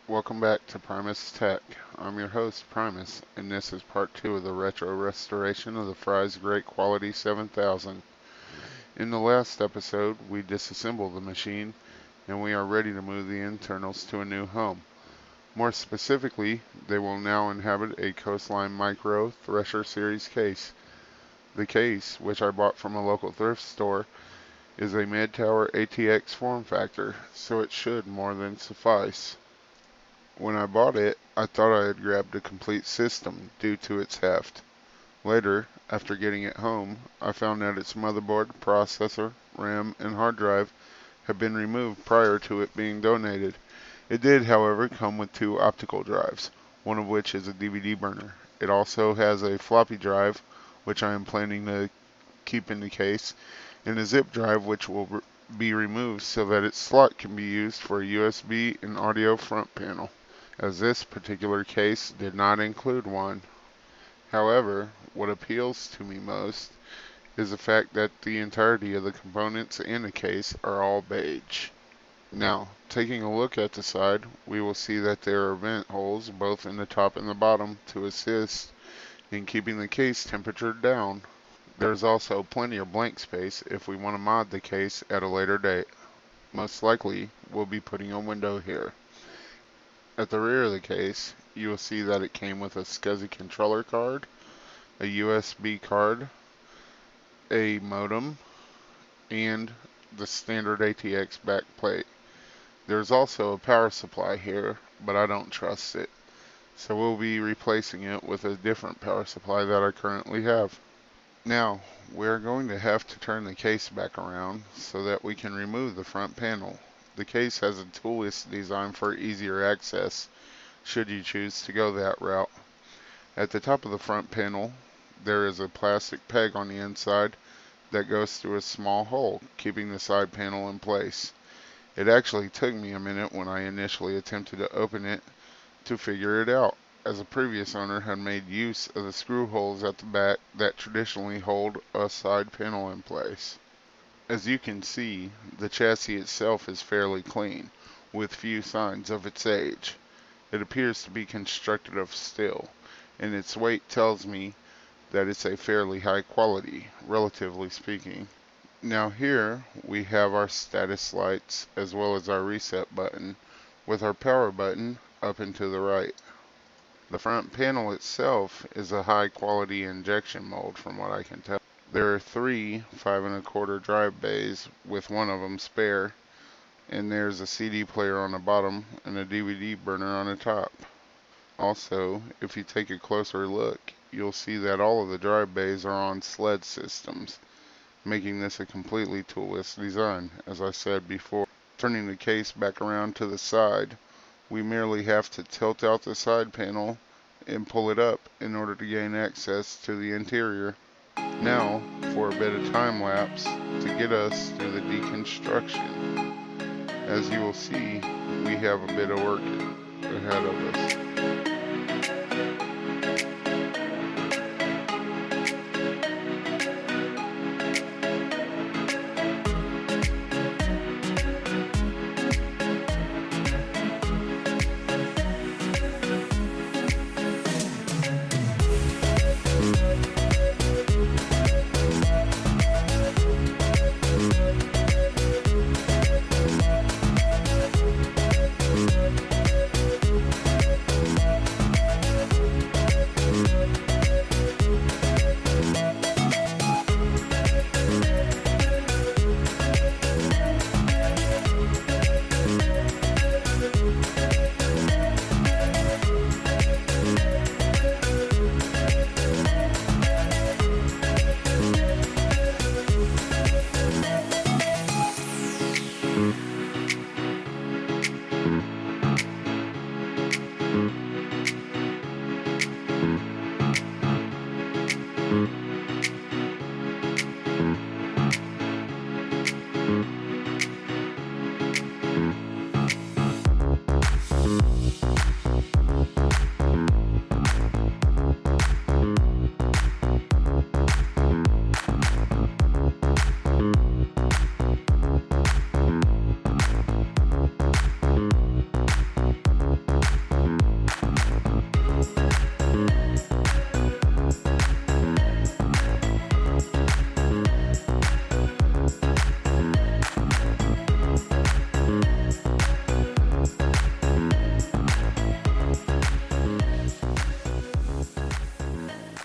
Welcome back to PrimusTech. I'm your host, Primus, and this is part 2 of the retro restoration of the Fry's Great Quality 7000. In the last episode, we disassembled the machine, and we are ready to move the internals to a new home. More specifically, they will now inhabit a Coastline Micro Thresher Series case. The case, which I bought from a local thrift store, is a mid-tower ATX form factor, so it should more than suffice. When I bought it, I thought I had grabbed a complete system due to its heft. Later, after getting it home, I found that its motherboard, processor, RAM, and hard drive had been removed prior to it being donated. It did, however, come with 2 optical drives, one of which is a DVD burner. It also has a floppy drive, which I am planning to keep in the case, and a zip drive which will be removed so that its slot can be used for a USB and audio front panel, as this particular case did not include one. However, what appeals to me most is the fact that the entirety of the components in the case are all beige. Now, taking a look at the side, we will see that there are vent holes both in the top and the bottom to assist in keeping the case temperature down. There's also plenty of blank space if we want to mod the case at a later date. Most likely, we'll be putting a window here. At the rear of the case, you will see that it came with a SCSI controller card, a USB card, a modem, and the standard ATX back plate. There's also a power supply here, but I don't trust it, so we'll be replacing it with a different power supply that I currently have. Now, we're going to have to turn the case back around so that we can remove the front panel. The case has a toolless design for easier access, should you choose to go that route. At the top of the front panel, there is a plastic peg on the inside that goes through a small hole, keeping the side panel in place. It actually took me a minute when I initially attempted to open it to figure it out, as a previous owner had made use of the screw holes at the back that traditionally hold a side panel in place. As you can see, the chassis itself is fairly clean, with few signs of its age. It appears to be constructed of steel, and its weight tells me that it's a fairly high quality, relatively speaking. Now here we have our status lights as well as our reset button, with our power button up and to the right. The front panel itself is a high quality injection mold from what I can tell. There are 3 5 1/4 drive bays with one of them spare, and there's a CD player on the bottom and a DVD burner on the top. Also, if you take a closer look, you'll see that all of the drive bays are on sled systems, making this a completely toolless design, as I said before. Turning the case back around to the side, we merely have to tilt out the side panel and pull it up in order to gain access to the interior. Now, for a bit of time lapse to get us through the deconstruction. As you will see, we have a bit of work ahead of us.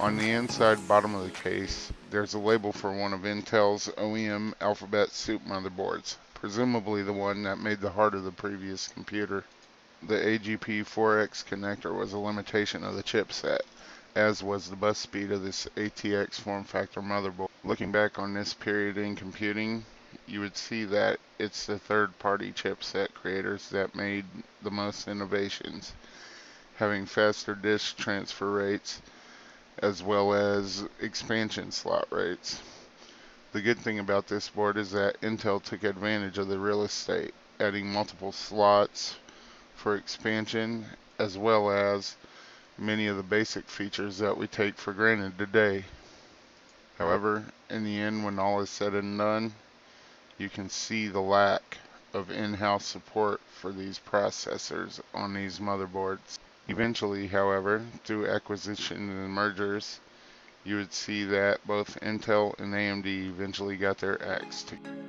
On the inside bottom of the case, there's a label for one of Intel's OEM alphabet soup motherboards, presumably the one that made the heart of the previous computer. The AGP4X connector was a limitation of the chipset, as was the bus speed of this ATX form factor motherboard. Looking back on this period in computing, you would see that it's the third-party chipset creators that made the most innovations, having faster disk transfer rates as well as expansion slot rates. The good thing about this board is that Intel took advantage of the real estate, adding multiple slots for expansion as well as many of the basic features that we take for granted today. However, in the end, when all is said and done, you can see the lack of in-house support for these processors on these motherboards. Eventually, however, through acquisition and mergers, you would see that both Intel and AMD eventually got their acts together.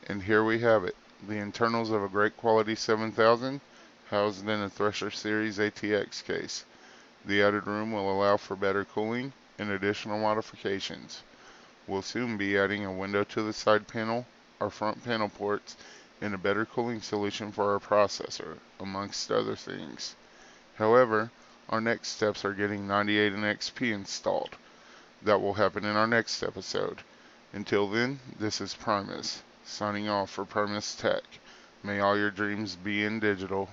And here we have it, the internals of a great quality 7000 housed in a Thresher Series ATX case. The added room will allow for better cooling and additional modifications. We'll soon be adding a window to the side panel, our front panel ports, and a better cooling solution for our processor, amongst other things. However, our next steps are getting 98 and XP installed. That will happen in our next episode. Until then, this is Primus, signing off for PrimusTech. May all your dreams be in digital.